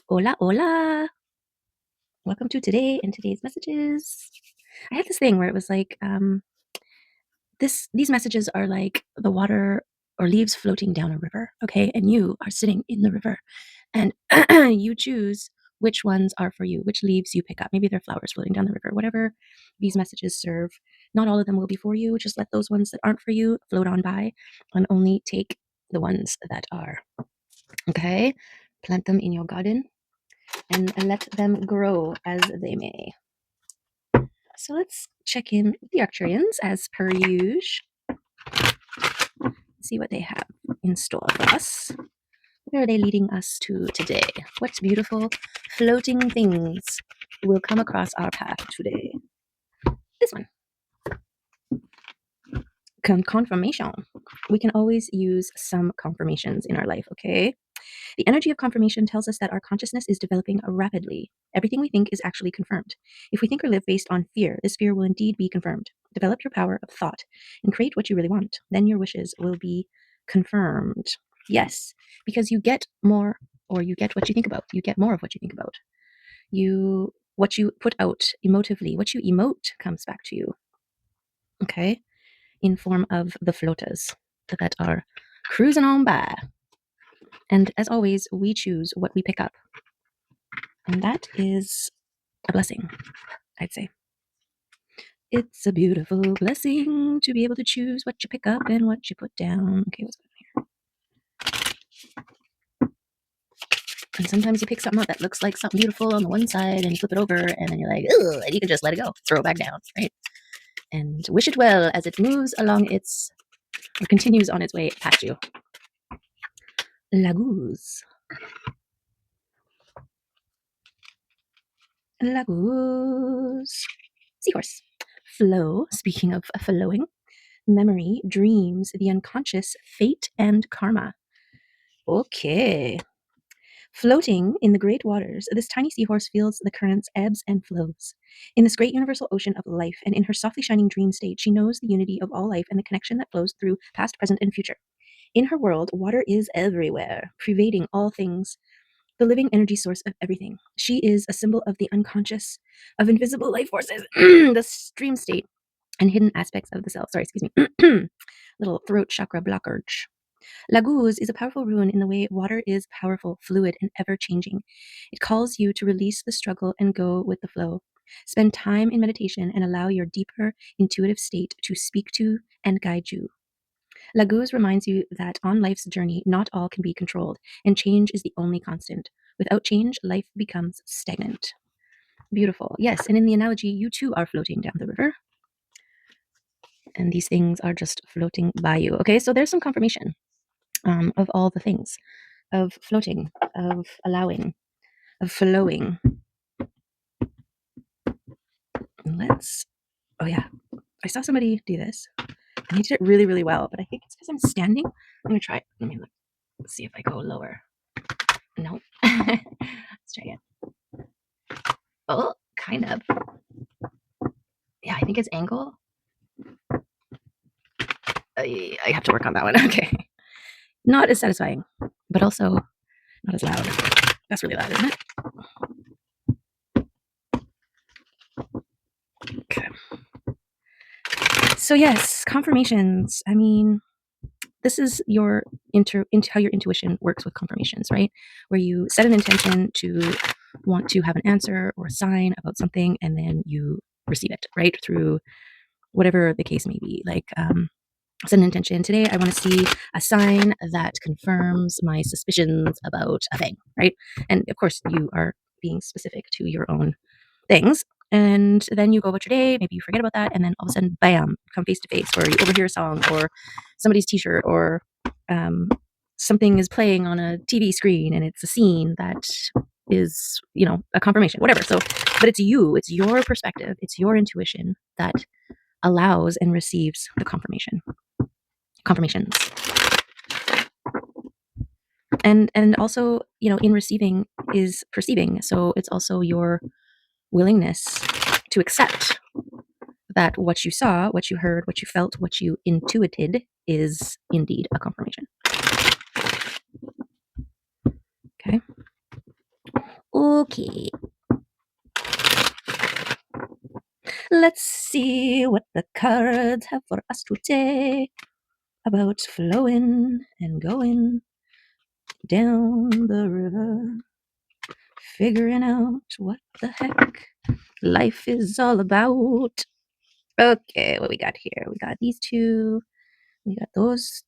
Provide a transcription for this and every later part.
Hola, hola. Welcome to today and today's messages. I had this thing where it was like, these messages are like the water or leaves floating down a river, okay? And you are sitting in the river and you choose which ones are for you, which leaves you pick up. Maybe they're flowers floating down the river, whatever these messages serve. Not all of them will be for you. Just let those ones that aren't for you float on by and only take the ones that are, okay? Plant them in your garden and let them grow as they may. So let's check in with the Arcturians as per usual. See what they have in store for us. Where are they leading us to today? What beautiful floating things will come across our path today? This one. Confirmation. We can always use some confirmations in our life, okay? The energy of confirmation tells us that our consciousness is developing rapidly. Everything we think is actually confirmed. If we think or live based on fear, this fear will indeed be confirmed. Develop your power of thought and create what you really want. Then your wishes will be confirmed. Yes, because you get more, or you get what you think about. You get more of what you think about. What you put out emotively, what you emote comes back to you. Okay? In form of the floaters that are cruising on by. And as always, we choose what we pick up. And that is a blessing, I'd say. It's a beautiful blessing to be able to choose what you pick up and what you put down. Okay, what's going on here? And sometimes you pick something up that looks like something beautiful on the one side and you flip it over and then you're like, ugh, and you can just let it go, throw it back down, right? And wish it well as it moves along or continues on its way past you. Laguz. Laguz. Seahorse. Flow, speaking of flowing, memory, dreams, the unconscious, fate, and karma. Okay. Floating in the great waters, this tiny seahorse feels the current's ebbs and flows. In this great universal ocean of life, and in her softly shining dream state, she knows the unity of all life and the connection that flows through past, present, and future. In her world, water is everywhere, pervading all things, the living energy source of everything. She is a symbol of the unconscious, of invisible life forces, the stream state, and hidden aspects of the self. Sorry, excuse me. Little throat chakra blockage. Laguz is a powerful rune in the way water is powerful, fluid, and ever changing. It calls you to release the struggle and go with the flow. Spend time in meditation and allow your deeper intuitive state to speak to and guide you. Laguz reminds you that on life's journey, not all can be controlled, and change is the only constant. Without change, life becomes stagnant. Beautiful. Yes, and in the analogy, you too are floating down the river. And these things are just floating by you. Okay, so there's some confirmation of all the things, of floating, of allowing, of flowing. Oh yeah, I saw somebody do this, and they did it really, really well, but I think it's because I'm standing. I'm gonna try it. Let me look. Let's see if I go lower. No. Let's try it. Oh, kind of. Yeah, I think it's angle. I have to work on that one. Okay. Not as satisfying, but also not as loud. That's really loud, isn't it? Okay. So yes, confirmations. I mean, this is your how your intuition works with confirmations, right? Where you set an intention to want to have an answer or a sign about something, and then you receive it, right? Through whatever the case may be. Like, set an intention today. I want to see a sign that confirms my suspicions about a thing, right? And of course, you are being specific to your own things. And then you go about your day, maybe you forget about that, and then all of a sudden, bam, come face to face, or you overhear a song, or somebody's t-shirt, or something is playing on a TV screen, and it's a scene that is, a confirmation, whatever. So, but it's your perspective, it's your intuition that allows and receives the confirmations. And also, in receiving is perceiving. So it's also your willingness to accept that what you saw, what you heard, what you felt, what you intuited is indeed a confirmation. Okay. Okay. Let's see what the cards have for us today about flowing and going down the river, figuring out what the heck life is all about. Okay, what we got here? We got these two. We got those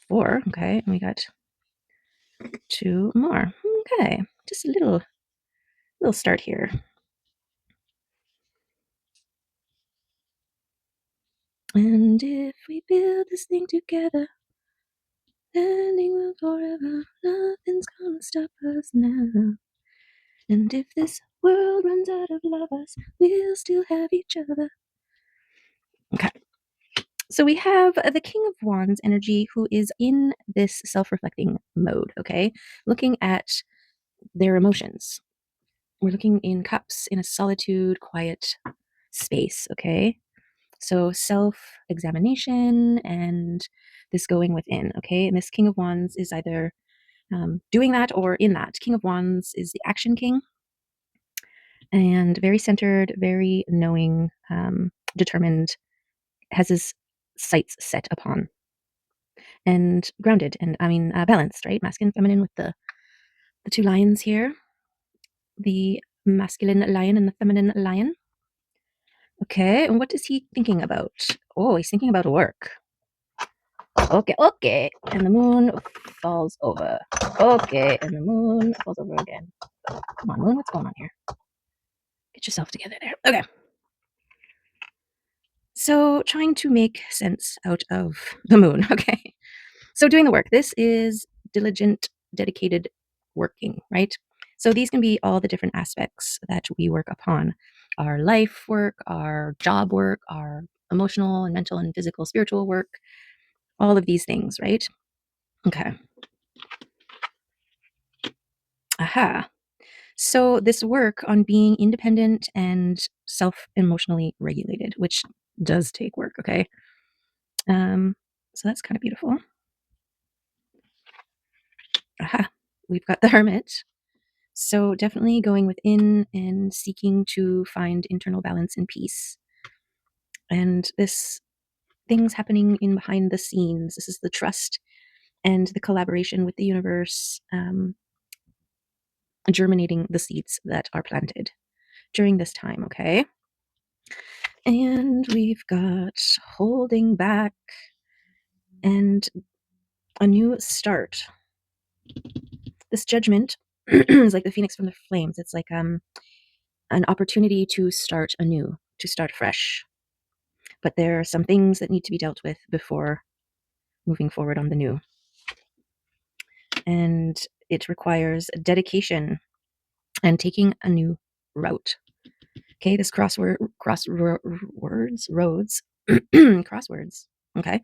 four. Okay, and we got two more. Okay, just a little start here. And if we build this thing together, standing will forever. Nothing's gonna stop us now. And if this world runs out of lovers, we'll still have each other. Okay. So we have the King of Wands energy who is in this self-reflecting mode, okay? Looking at their emotions. We're looking in cups in a solitude, quiet space, okay? So self-examination and this going within, okay? And this King of Wands is either doing that or in that. King of Wands is the action king and very centered, very knowing, determined, has his sights set upon and grounded and balanced, right? Masculine, feminine with the two lions here, the masculine lion and the feminine lion. Okay, and what is he thinking about? Oh, he's thinking about work. Okay, and the moon falls over. Okay, and the moon falls over again. Come on, moon, what's going on here? Get yourself together there. Okay. So trying to make sense out of the moon. Okay. So doing the work. This is diligent, dedicated working, right? So these can be all the different aspects that we work upon: our life work, our job work, our emotional and mental and physical, spiritual work, all of these things, right? Okay. Aha. So this work on being independent and self-emotionally regulated, which does take work, okay? So that's kind of beautiful. Aha. We've got the Hermit. So definitely going within and seeking to find internal balance and peace. And this things happening in behind the scenes. This is the trust and the collaboration with the universe, germinating the seeds that are planted during this time, okay? And we've got holding back and a new start. This judgment is like the phoenix from the flames. It's like an opportunity to start anew, to start fresh. But there are some things that need to be dealt with before moving forward on the new. And it requires dedication and taking a new route. Okay, this roads, crosswords. Okay,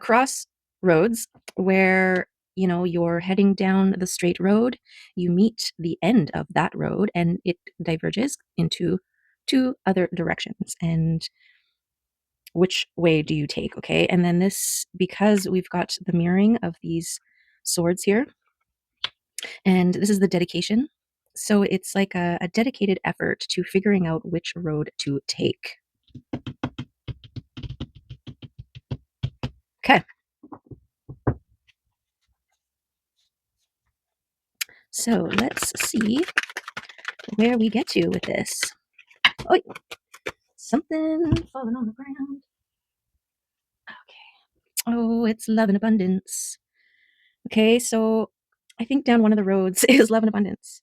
crossroads where you're heading down the straight road, you meet the end of that road, and it diverges into two other directions. And which way do you take? Okay, and then this, because we've got the mirroring of these swords here, and this is the dedication. So it's like a dedicated effort to figuring out which road to take. Okay. So let's see where we get to with this. Oh, something falling on the ground. Okay. Oh, it's love and abundance. Okay, so I think down one of the roads is love and abundance.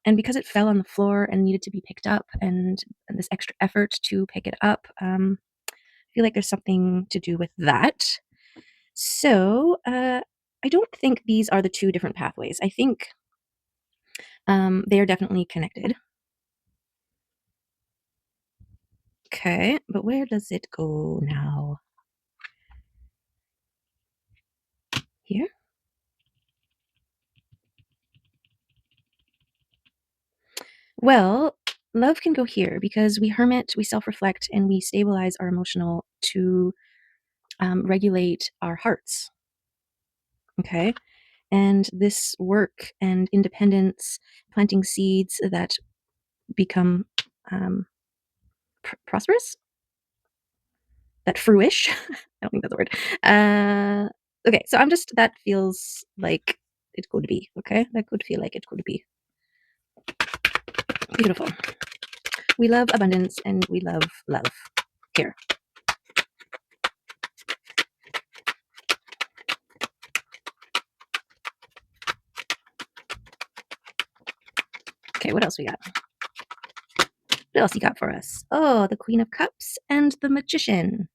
And because it fell on the floor and needed to be picked up, and this extra effort to pick it up, I feel like there's something to do with that. So I don't think these are the two different pathways. I think they are definitely connected. Okay, but where does it go now? Here? Well, love can go here because we hermit, we self reflect, and we stabilize our emotional to regulate our hearts. Okay. And this work and independence, planting seeds that become prosperous, that fruish. I don't think that's a word. Okay, so that feels like it could be. Okay, that could feel like it could be. Beautiful. We love abundance and we love love. Here. Okay, what else we got? What else you got for us? Oh, the Queen of Cups and the Magician.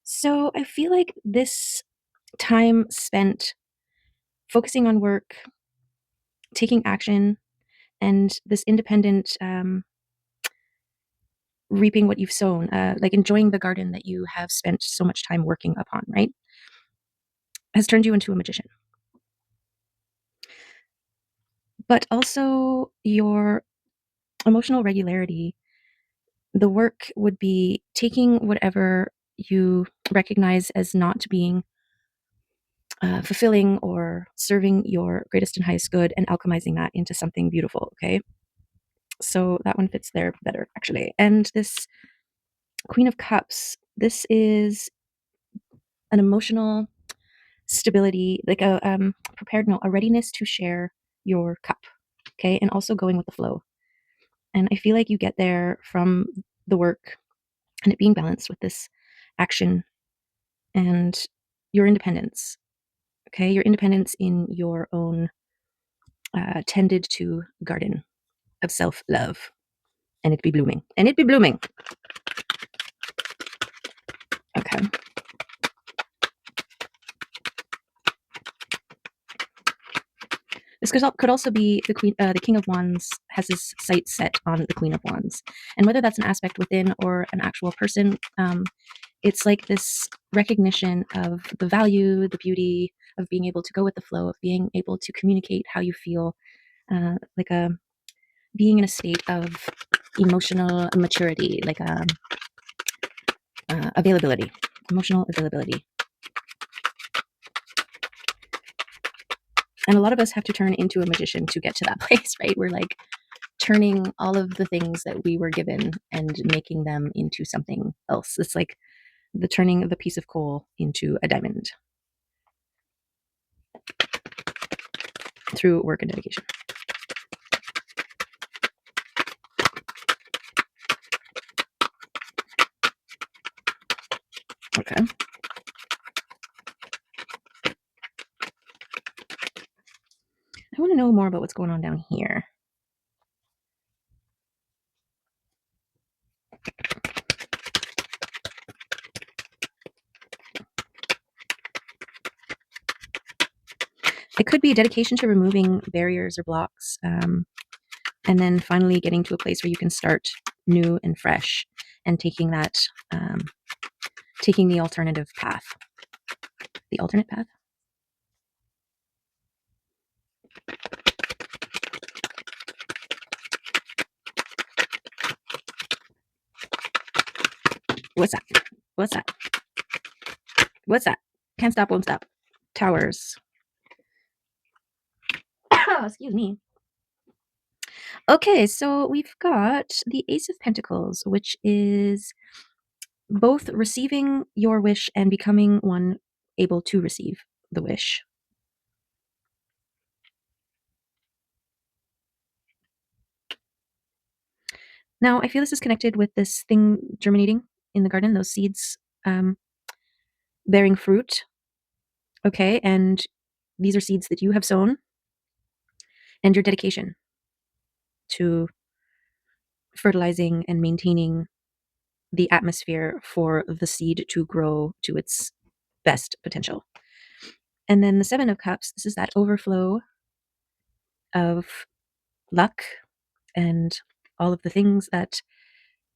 So I feel like this time spent focusing on work, taking action, and this independent reaping what you've sown, like enjoying the garden that you have spent so much time working upon, right? Has turned you into a magician. But also your emotional regularity, the work would be taking whatever you recognize as not being fulfilling or serving your greatest and highest good and alchemizing that into something beautiful. Okay. So that one fits there better, actually. And this Queen of Cups, this is an emotional stability, like a prepared, no, a readiness to share your cup. Okay. And also going with the flow. And I feel like you get there from the work and it being balanced with this action and your independence. Okay. Your independence in your own tended to garden of self love. And it be blooming. And it be blooming. Okay. This could also be the King of Wands has his sights set on the Queen of Wands, and whether that's an aspect within or an actual person, it's like this recognition of the value, the beauty of being able to go with the flow, of being able to communicate how you feel, like a being in a state of emotional maturity, like availability, emotional availability. And a lot of us have to turn into a magician to get to that place, right? We're like turning all of the things that we were given and making them into something else. It's like the turning of a piece of coal into a diamond through work and dedication. Okay. I want to know more about what's going on down here. It could be a dedication to removing barriers or blocks, and then finally getting to a place where you can start new and fresh and taking that, taking the alternative path. The alternate path? What's that? What's that? What's that? Can't stop, won't stop. Towers. Excuse me. Okay, so we've got the Ace of Pentacles, which is both receiving your wish and becoming one able to receive the wish. Now, I feel this is connected with this thing germinating in the garden, those seeds bearing fruit. Okay, and these are seeds that you have sown, and your dedication to fertilizing and maintaining the atmosphere for the seed to grow to its best potential. And then the Seven of Cups, this is that overflow of luck and all of the things that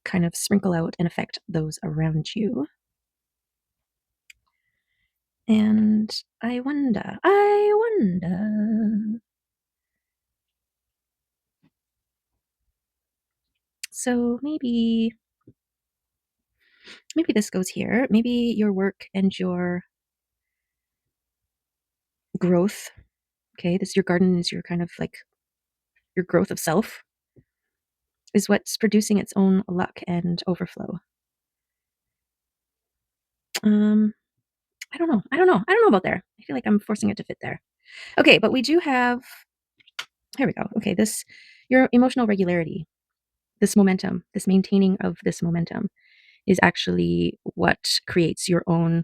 kind of sprinkle out and affect those around you. And I wonder. So maybe this goes here. Maybe your work and your growth Okay, this your garden is your kind of like your growth of self is what's producing its own luck and overflow. I don't know. I don't know about there. I feel like I'm forcing it to fit there. Okay, but we do have here we go. Okay, this your emotional regularity, this momentum, this maintaining of this momentum is actually what creates your own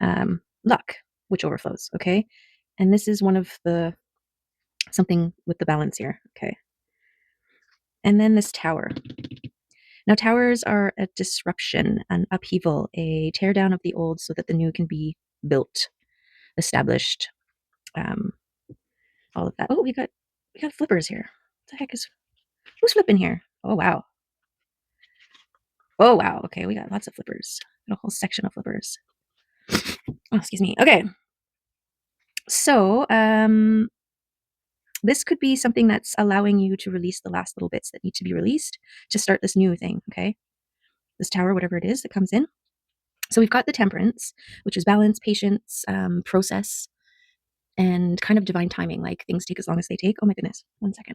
luck, which overflows. Okay, and this is one of the something with the balance here. Okay, and then this tower. Now, towers are a disruption, an upheaval, a tear down of the old so that the new can be built, established. Um, all of that. Oh, we got flippers here. What the heck is who's flipping here? Oh wow. Oh wow. Okay, we got lots of flippers. Got a whole section of flippers. Oh, excuse me. Okay. So, this could be something that's allowing you to release the last little bits that need to be released to start this new thing, okay? This tower, whatever it is that comes in. So we've got the temperance, which is balance, patience, process, and kind of divine timing. Like things take as long as they take. Oh my goodness. 1 second.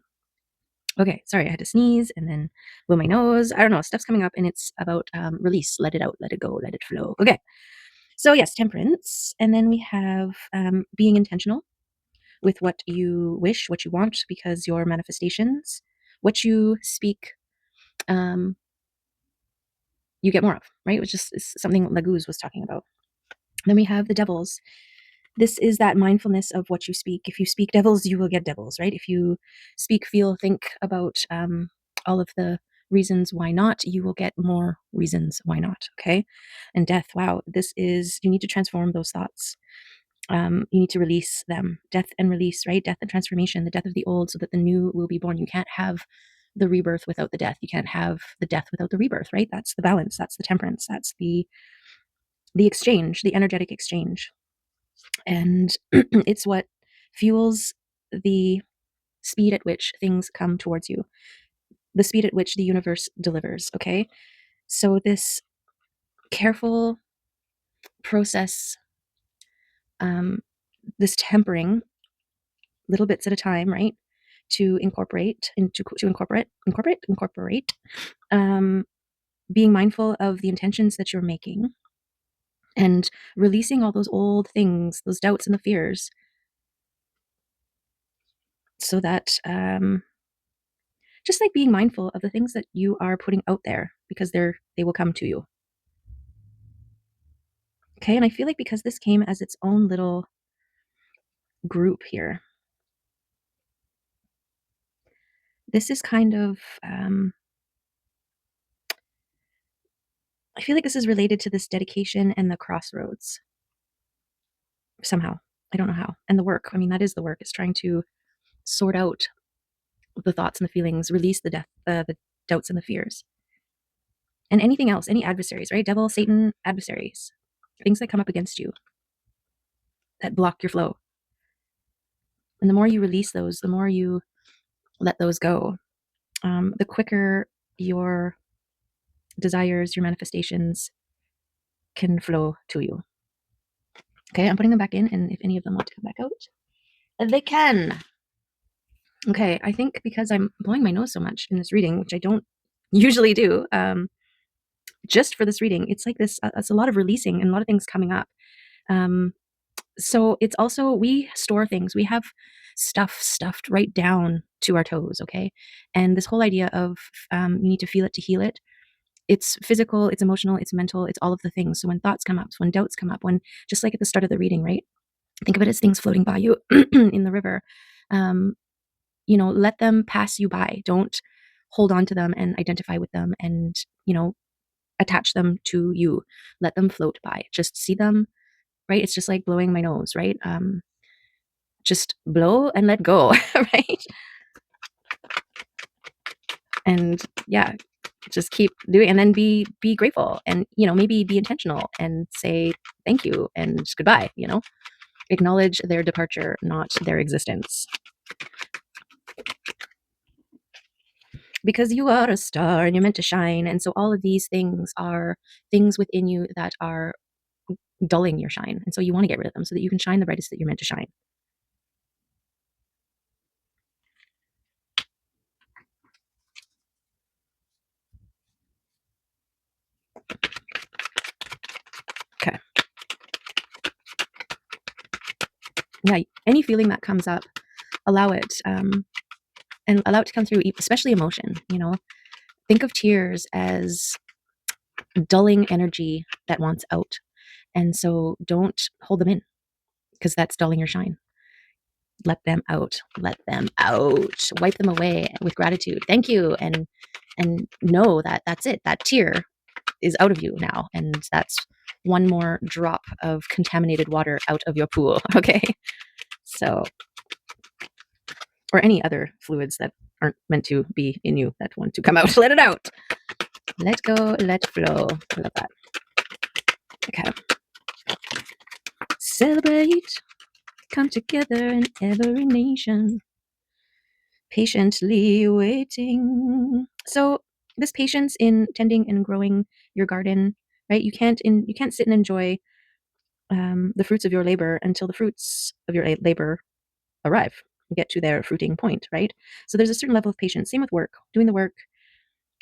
Okay, sorry, I had to sneeze and then blow my nose. I don't know, stuff's coming up and it's about release, let it out, let it go, let it flow. Okay, so yes, temperance. And then we have being intentional with what you wish, what you want, because your manifestations, what you speak, um, you get more of, right? Which is something Laguz was talking about. Then we have the devils. This is that mindfulness of what you speak. If you speak devils, you will get devils, right? If you speak, feel, think about all of the reasons why not, you will get more reasons why not. Okay. And death, wow, this is, you need to transform those thoughts. You need to release them. Death and release, right? Death and transformation, the death of the old so that the new will be born. You can't have the rebirth without the death. You can't have the death without the rebirth, right? That's the balance. That's the temperance. That's the exchange, the energetic exchange. And it's what fuels the speed at which things come towards you, the speed at which the universe delivers. Okay. So, this careful process, um, this tempering little bits at a time, right? To incorporate, incorporate, um, being mindful of the intentions that you're making and releasing all those old things, those doubts and the fears, so that just like being mindful of the things that you are putting out there because they will come to you. Okay, and I feel like because this came as its own little group here, this is kind of I feel like this is related to this dedication and the crossroads somehow. I don't know how. And the work. I mean, that is the work. Is trying to sort out the thoughts and the feelings, release the doubts and the fears, and anything else, any adversaries, right? Devil, Satan, adversaries, things that come up against you that block your flow. And the more you release those, the more you let those go, the quicker your desires, your manifestations can flow to you. Okay, I'm putting them back in, and if any of them want to come back out, they can. Okay, I think because I'm blowing my nose so much in this reading, which I don't usually do, just for this reading, it's like this, it's a lot of releasing and a lot of things coming up. Um, so it's also, we store things, we have stuff stuffed right down to our toes, okay? And this whole idea of you need to feel it to heal it, it's physical, it's emotional, it's mental, it's all of the things. So when thoughts come up, when doubts come up, when just like at the start of the reading, right? Think of it as things floating by you in the river. Um, let them pass you by. Don't hold on to them and identify with them and, attach them to you. Let them float by. Just see them, right? It's just like blowing my nose, right? Just blow and let go, right? And yeah, just keep doing, and then be grateful, and maybe be intentional and say thank you and goodbye. Acknowledge their departure, not their existence, because you are a star and you're meant to shine. And so all of these things are things within you that are dulling your shine, and so you want to get rid of them so that you can shine the brightest that you're meant to shine. Yeah, any feeling that comes up, allow it, and allow it to come through, especially emotion. Think of tears as dulling energy that wants out. And so don't hold them in, because that's dulling your shine. Let them out. Let them out. Wipe them away with gratitude. Thank you. And know that that's it. That tear is out of you now. And that's one more drop of contaminated water out of your pool. Okay. So, or any other fluids that aren't meant to be in you that want to come out. Let it out. Let go, let flow. I love that. Okay. Celebrate. Come together in every nation. Patiently waiting. So this patience in tending and growing your garden, right? You can't sit and enjoy the fruits of your labor until the fruits of your labor arrive, get to their fruiting point, right? So there's a certain level of patience. Same with work, doing the work.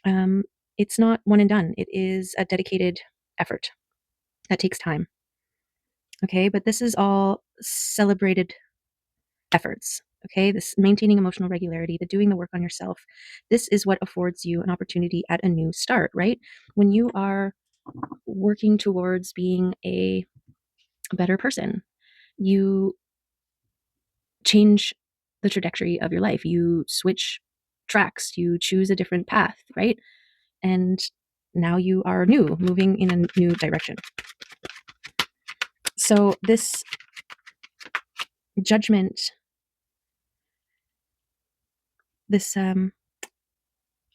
Um, it's not one and done. It is a dedicated effort that takes time. Okay, but this is all celebrated efforts. Okay, this maintaining emotional regularity, the doing the work on yourself. This is what affords you an opportunity at a new start, right? When you are working towards being a better person, you change the trajectory of your life. You switch tracks, you choose a different path, right? And now you are new, moving in a new direction. So this judgment, this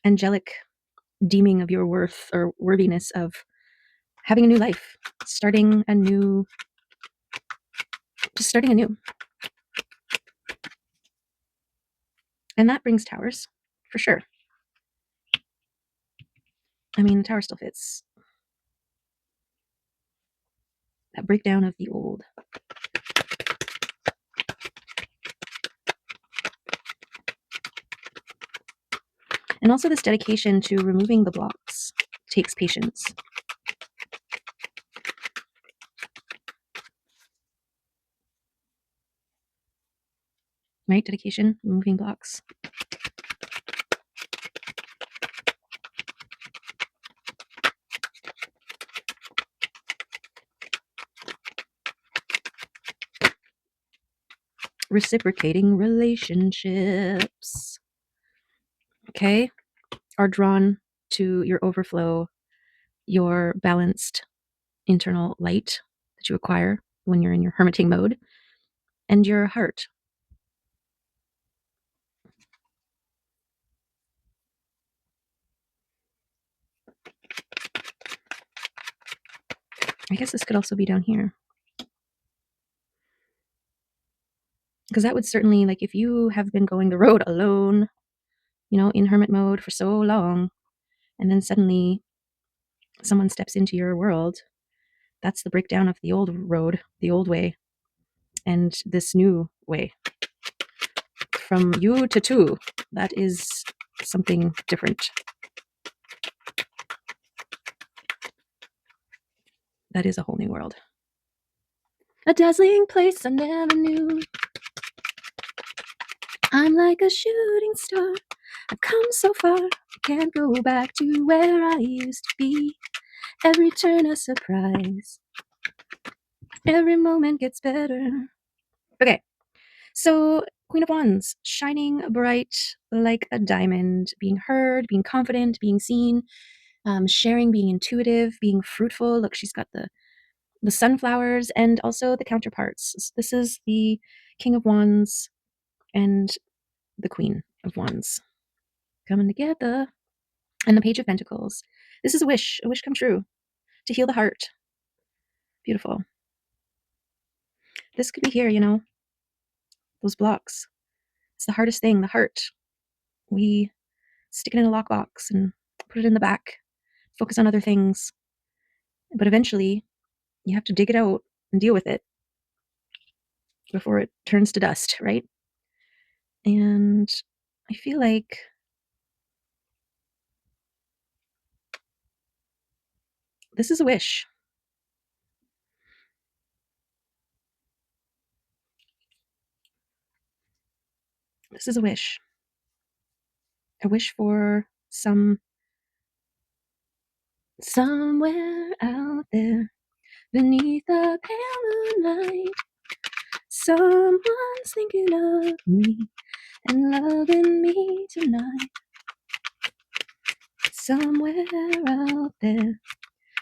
angelic deeming of your worth or worthiness of having a new life, starting anew, just starting anew. And that brings towers, for sure. I mean, the tower still fits. That breakdown of the old. And also this dedication to removing the blocks takes patience. Right? Dedication, removing blocks. Reciprocating relationships, okay, are drawn to your overflow, your balanced internal light that you acquire when you're in your hermiting mode, and your heart. I guess this could also be down here. Because that would certainly, like, if you have been going the road alone, in hermit mode for so long, and then suddenly someone steps into your world, that's the breakdown of the old road, the old way, and this new way. From you to two, that is something different. That is a whole new world. A dazzling place I never knew. I'm like a shooting star. I've come so far, can't go back to where I used to be. Every turn a surprise. Every moment gets better. Okay, so Queen of Wands, shining bright like a diamond, being heard, being confident, being seen, sharing, being intuitive, being fruitful. Look, she's got the sunflowers and also the counterparts. This is the King of Wands and the Queen of Wands coming together. And the Page of Pentacles. This is a wish come true, to heal the heart. Beautiful. This could be here, those blocks. It's the hardest thing, the heart. We stick it in a lockbox and put it in the back, focus on other things. But eventually, you have to dig it out and deal with it before it turns to dust, right? And I feel like this is a wish. This is a wish for somewhere out there beneath the pale moonlight. Someone's thinking of me and loving me tonight. Somewhere out there,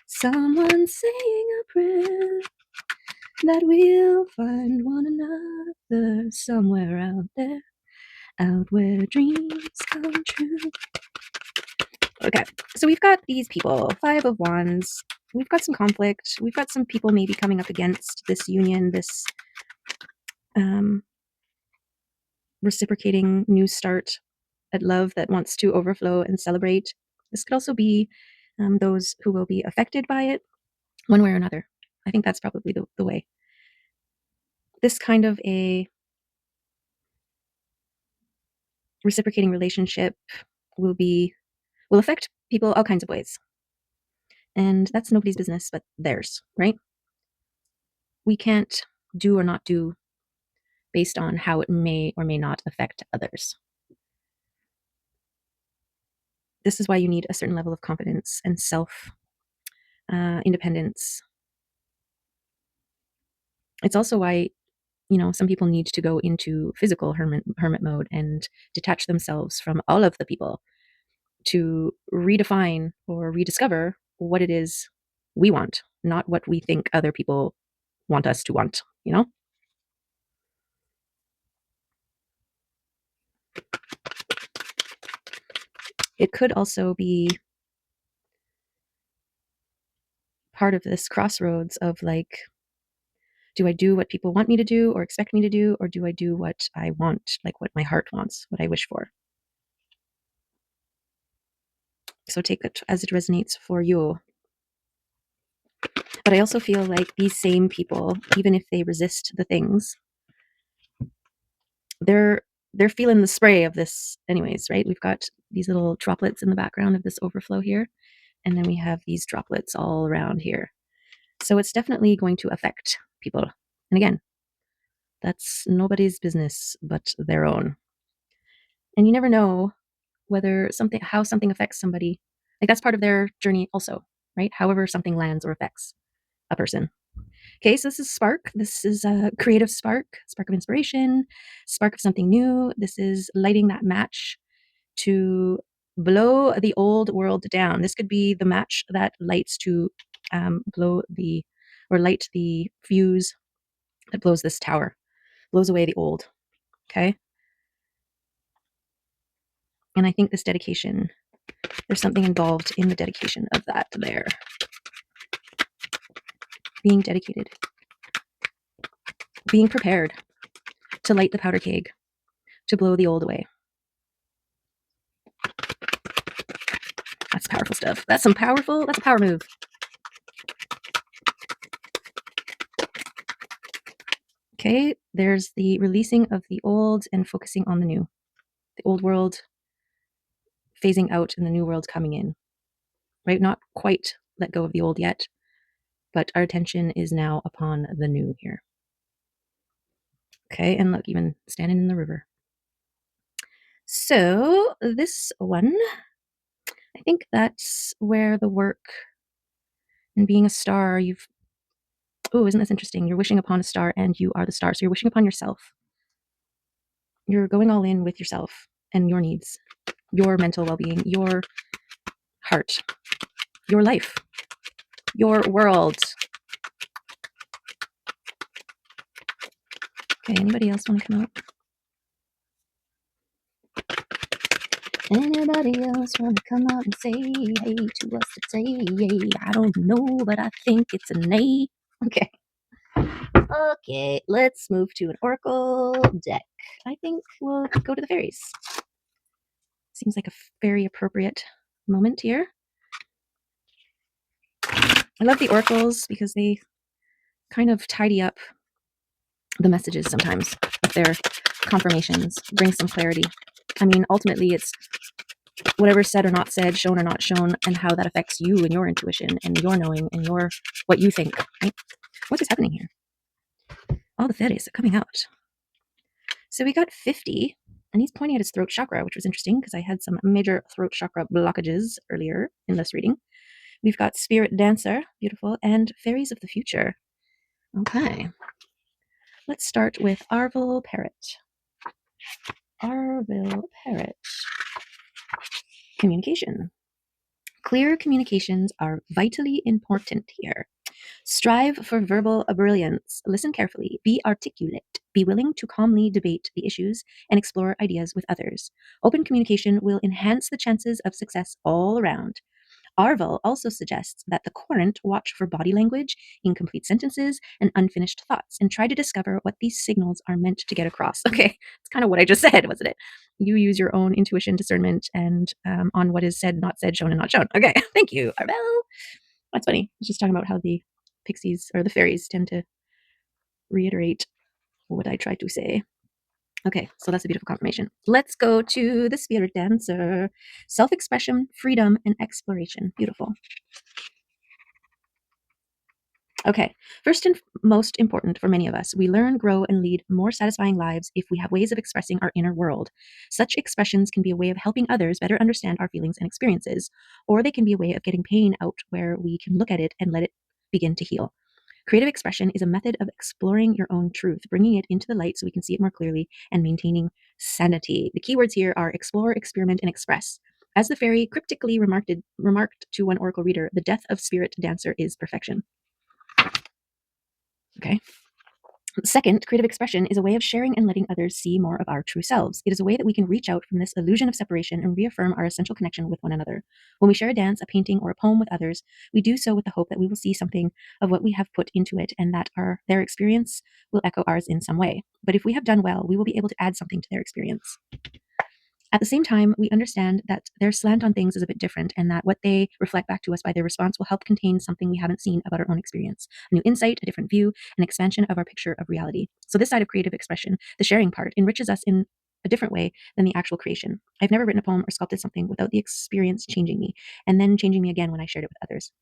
someone's saying a prayer that we'll find one another somewhere out there, out where dreams come true. Okay, so we've got these people, Five of Wands. We've got some conflict. We've got some people maybe coming up against this union, this reciprocating new start at love that wants to overflow and celebrate. This could also be those who will be affected by it one way or another. I think that's probably the way. This kind of a reciprocating relationship will affect people all kinds of ways. And that's nobody's business but theirs, right? We can't do or not do based on how it may or may not affect others. This is why you need a certain level of confidence and self independence. It's also why, some people need to go into physical hermit mode and detach themselves from all of the people to redefine or rediscover what it is we want, not what we think other people want us to want. It could also be part of this crossroads of like, do I do what people want me to do or expect me to do, or do I do what I want, like what my heart wants, what I wish for? So take it as it resonates for you. But I also feel like these same people, even if they resist the things, they're feeling the spray of this anyways, right? We've got these little droplets in the background of this overflow here, and then we have these droplets all around here. So it's definitely going to affect people. And again, that's nobody's business but their own. And you never know how something affects somebody. Like that's part of their journey also, right? However something lands or affects a person. Okay, so this is spark. This is a creative spark of inspiration, spark of something new. This is lighting that match to blow the old world down. This could be the match that lights to light the fuse that blows this tower, blows away the old. Okay. And I think this dedication, there's something involved in the dedication of that there. Being dedicated, being prepared to light the powder keg, to blow the old away. That's powerful stuff. That's a power move. Okay, there's the releasing of the old and focusing on the new. The old world phasing out and the new world coming in, right? Not quite let go of the old yet, but our attention is now upon the new here. Okay, and look, even standing in the river. So this one, I think that's where the work and being a star, isn't this interesting? You're wishing upon a star and you are the star. So you're wishing upon yourself. You're going all in with yourself and your needs, your mental well-being, your heart, your life, your world. Okay, anybody else want to come up? Anybody else want to come up and say hey to us today? I don't know, but I think it's a nay. Okay. Okay, let's move to an oracle deck. I think we'll go to the fairies. Seems like a very appropriate moment here. I love the oracles because they kind of tidy up the messages sometimes of their confirmations, bring some clarity. I mean, ultimately, it's whatever's said or not said, shown or not shown, and how that affects you and your intuition and your knowing and what you think, right? What is happening here? All the fairies are coming out. So we got 50. And he's pointing at his throat chakra, which was interesting because I had some major throat chakra blockages earlier in this reading. We've got Spirit Dancer, beautiful, and Fairies of the Future. Okay. Let's start with Arvel Parrot. Arvel Parrot. Communication. Clear communications are vitally important here. Strive for verbal brilliance. Listen carefully. Be articulate. Be willing to calmly debate the issues and explore ideas with others. Open communication will enhance the chances of success all around. Arvel also suggests that the Courant watch for body language, incomplete sentences, and unfinished thoughts, and try to discover what these signals are meant to get across. Okay, it's kind of what I just said, wasn't it? You use your own intuition, discernment, and on what is said, not said, shown, and not shown. Okay, thank you, Arvel. That's funny. I was just talking about how the pixies or the fairies tend to reiterate what I try to say. Okay, so that's a beautiful confirmation. Let's go to the Spirit Dancer. Self-expression, freedom, and exploration. Beautiful. Okay, first and most important for many of us, we learn, grow, and lead more satisfying lives if we have ways of expressing our inner world. Such expressions can be a way of helping others better understand our feelings and experiences, or they can be a way of getting pain out where we can look at it and let it begin to heal. Creative expression is a method of exploring your own truth, bringing it into the light so we can see it more clearly and maintaining sanity. The keywords here are explore, experiment, and express. As the fairy cryptically remarked to one oracle reader, the death of Spirit Dancer is perfection. Okay. Second, creative expression is a way of sharing and letting others see more of our true selves. It is a way that we can reach out from this illusion of separation and reaffirm our essential connection with one another. When we share a dance, a painting, or a poem with others, we do so with the hope that we will see something of what we have put into it and that their experience will echo ours in some way. But if we have done well, we will be able to add something to their experience. At the same time, we understand that their slant on things is a bit different and that what they reflect back to us by their response will help contain something we haven't seen about our own experience, a new insight, a different view, an expansion of our picture of reality. So this side of creative expression, the sharing part, enriches us in a different way than the actual creation. I've never written a poem or sculpted something without the experience changing me and then changing me again when I shared it with others.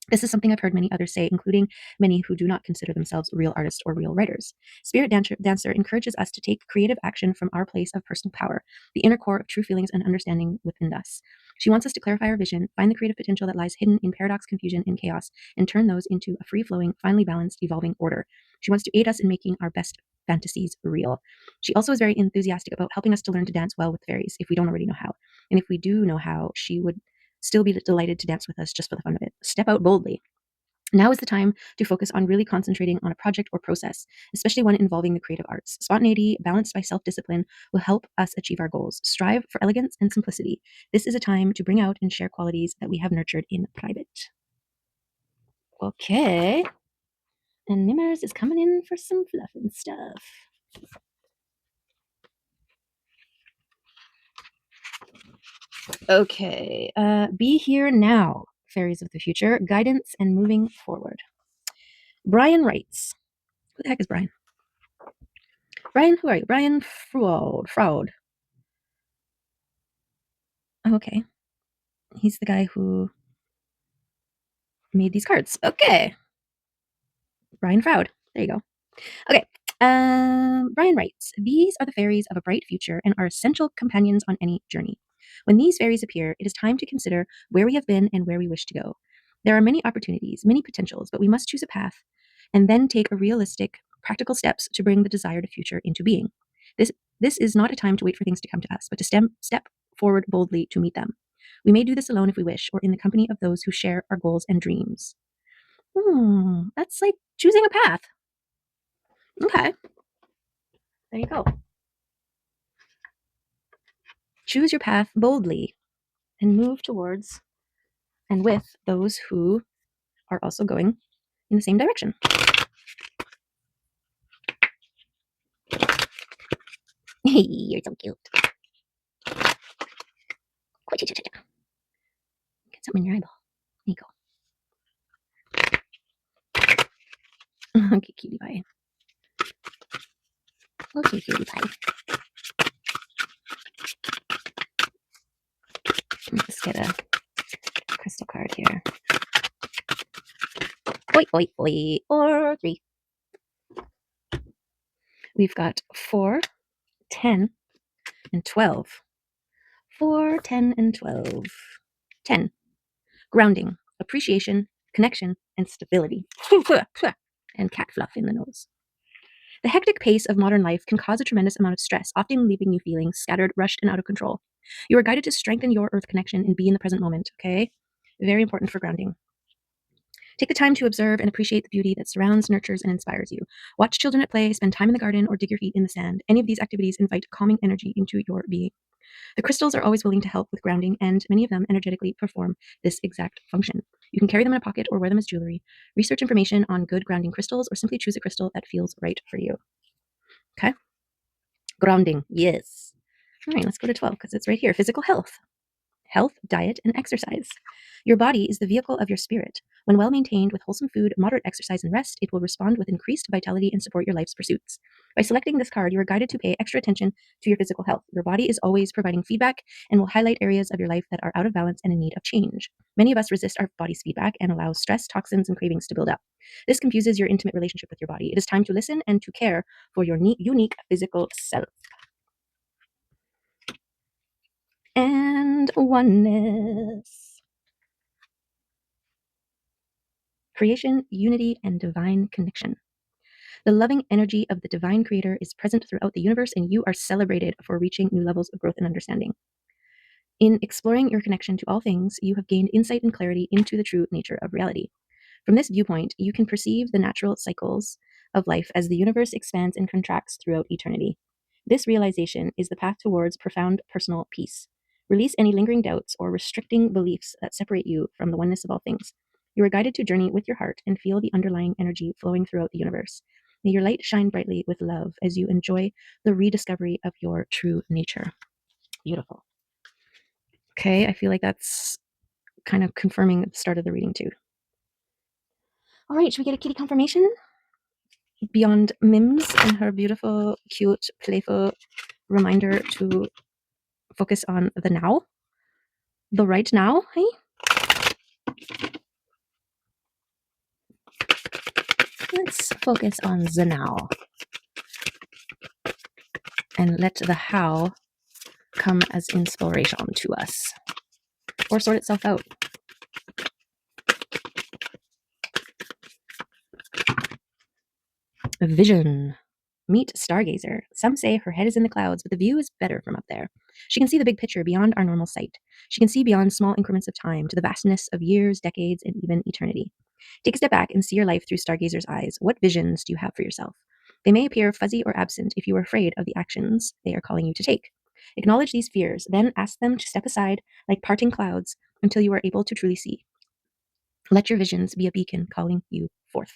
This is something I've heard many others say, including many who do not consider themselves real artists or real writers. Spirit Dancer encourages us to take creative action from our place of personal power, the inner core of true feelings and understanding within us. She wants us to clarify our vision, find the creative potential that lies hidden in paradox, confusion, and chaos, and turn those into a free-flowing, finely balanced, evolving order. She wants to aid us in making our best fantasies real. She also is very enthusiastic about helping us to learn to dance well with fairies if we don't already know how. And if we do know how, she would still be delighted to dance with us just for the fun of it. Step out boldly. Now is the time to focus on really concentrating on a project or process, especially one involving the creative arts. Spontaneity, balanced by self-discipline, will help us achieve our goals. Strive for elegance and simplicity. This is a time to bring out and share qualities that we have nurtured in private. Okay. And Nimmers is coming in for some fluff and stuff. Okay. Be here now, Fairies of the Future. Guidance and moving forward. Brian writes. Who the heck is Brian? Brian, who are you? Brian Fraud. Oh, okay. He's the guy who made these cards. Okay. Brian Fraud. There you go. Okay. Brian writes, these are the fairies of a bright future and are essential companions on any journey. When these fairies appear, it is time to consider where we have been and where we wish to go. There are many opportunities, many potentials, but we must choose a path and then take a realistic, practical steps to bring the desired future into being. This is not a time to wait for things to come to us, but to step forward boldly to meet them. We may do this alone if we wish, or in the company of those who share our goals and dreams. That's like choosing a path. Okay. There you go. Choose your path boldly and move towards and with those who are also going in the same direction. You're so cute. Get something in your eyeball. There you go. Okay, cutie pie. Okay, cutie pie. Let's get a crystal card here. Oi, or 3. We've got 4, 10, and 12. 4, 10, and 12. 10. Grounding, appreciation, connection, and stability. And cat fluff in the nose. The hectic pace of modern life can cause a tremendous amount of stress, often leaving you feeling scattered, rushed, and out of control. You are guided to strengthen your earth connection and be in the present moment, okay? Very important for grounding. Take the time to observe and appreciate the beauty that surrounds, nurtures, and inspires you. Watch children at play, spend time in the garden, or dig your feet in the sand. Any of these activities invite calming energy into your being. The crystals are always willing to help with grounding, and many of them energetically perform this exact function. You can carry them in a pocket or wear them as jewelry. Research information on good grounding crystals or simply choose a crystal that feels right for you. Okay? Grounding, yes. All right, let's go to 12 because it's right here. Physical health. Health, diet, and exercise. Your body is the vehicle of your spirit. When well maintained with wholesome food, moderate exercise, and rest, it will respond with increased vitality and support your life's pursuits. By selecting this card, you are guided to pay extra attention to your physical health. Your body is always providing feedback and will highlight areas of your life that are out of balance and in need of change. Many of us resist our body's feedback and allow stress, toxins, and cravings to build up. This confuses your intimate relationship with your body. It is time to listen and to care for your unique physical self. And oneness. Creation, unity, and divine connection. The loving energy of the divine creator is present throughout the universe, and you are celebrated for reaching new levels of growth and understanding. In exploring your connection to all things, you have gained insight and clarity into the true nature of reality. From this viewpoint, you can perceive the natural cycles of life as the universe expands and contracts throughout eternity. This realization is the path towards profound personal peace. Release any lingering doubts or restricting beliefs that separate you from the oneness of all things. You are guided to journey with your heart and feel the underlying energy flowing throughout the universe. May your light shine brightly with love as you enjoy the rediscovery of your true nature. Beautiful. Okay, I feel like that's kind of confirming the start of the reading too. All right, should we get a kitty confirmation? Beyond Mims and her beautiful, cute, playful reminder to focus on the now, the right now, hey? Let's focus on the now and let the how come as inspiration to us or sort itself out. Vision. Meet Stargazer. Some say her head is in the clouds, but the view is better from up there. She can see the big picture beyond our normal sight. She can see beyond small increments of time to the vastness of years, decades, and even eternity. Take a step back and see your life through Stargazer's eyes. What visions do you have for yourself? They may appear fuzzy or absent if you are afraid of the actions they are calling you to take. Acknowledge these fears, then ask them to step aside like parting clouds until you are able to truly see. Let your visions be a beacon calling you forth.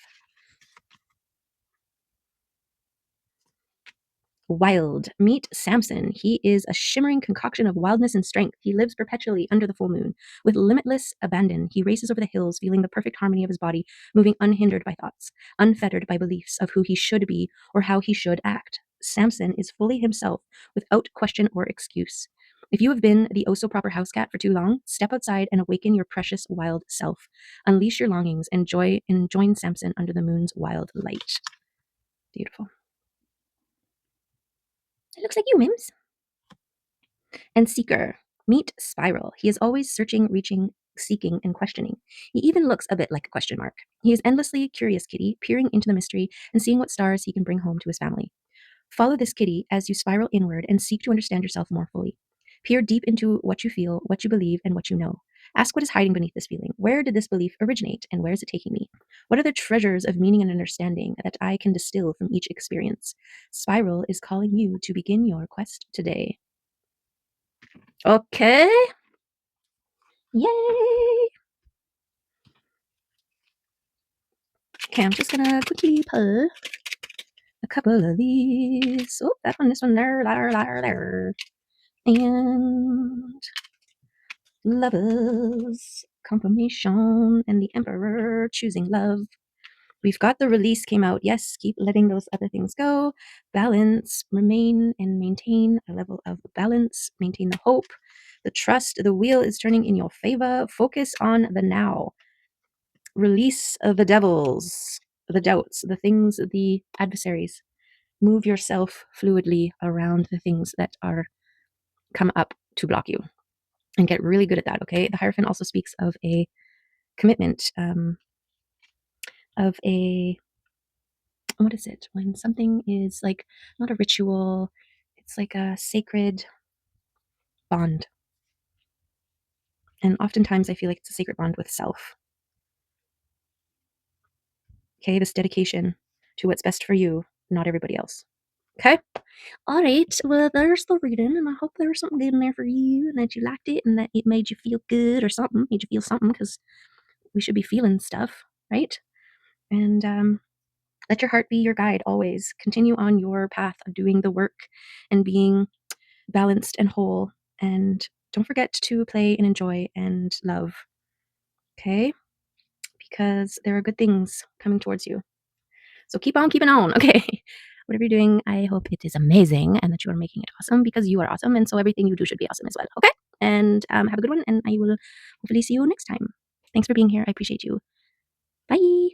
Wild. Meet Samson. He is a shimmering concoction of wildness and strength. He lives perpetually under the full moon. With limitless abandon, he races over the hills, feeling the perfect harmony of his body, moving unhindered by thoughts, unfettered by beliefs of who he should be or how he should act. Samson is fully himself, without question or excuse. If you have been the oh-so-proper house cat for too long, step outside and awaken your precious wild self. Unleash your longings and join Samson under the moon's wild light. Beautiful. It looks like you, Mims. And Seeker. Meet Spiral. He is always searching, reaching, seeking, and questioning. He even looks a bit like a question mark. He is endlessly curious kitty, peering into the mystery and seeing what stars he can bring home to his family. Follow this kitty as you spiral inward and seek to understand yourself more fully. Peer deep into what you feel, what you believe, and what you know. Ask what is hiding beneath this feeling. Where did this belief originate, and where is it taking me? What are the treasures of meaning and understanding that I can distill from each experience? Spiral is calling you to begin your quest today. Okay. Yay. Okay, I'm just gonna quickly pull a couple of these. Oh, that one, this one, there. And lovers, confirmation, and the emperor choosing love. We've got the release came out. Yes, keep letting those other things go. Balance, remain and maintain a level of balance. Maintain the hope, the trust. The wheel is turning in your favor. Focus on the now. Release the devils, the doubts, the things, the adversaries. Move yourself fluidly around the things that are come up to block you, and get really good at that. Okay. The Hierophant also speaks of a commitment, of a, what is it? When something is like not a ritual, it's like a sacred bond. And oftentimes I feel like it's a sacred bond with self. Okay. This dedication to what's best for you, not everybody else. Okay. All right. Well, there's the reading, and I hope there was something good in there for you, and that you liked it, and that it made you feel good or something, made you feel something, because we should be feeling stuff, right? And let your heart be your guide always. Continue on your path of doing the work and being balanced and whole. And don't forget to play and enjoy and love, okay? Because there are good things coming towards you. So keep on keeping on, okay? Whatever you're doing, I hope it is amazing and that you are making it awesome, because you are awesome. And so everything you do should be awesome as well, okay? And have a good one. And I will hopefully see you next time. Thanks for being here. I appreciate you. Bye.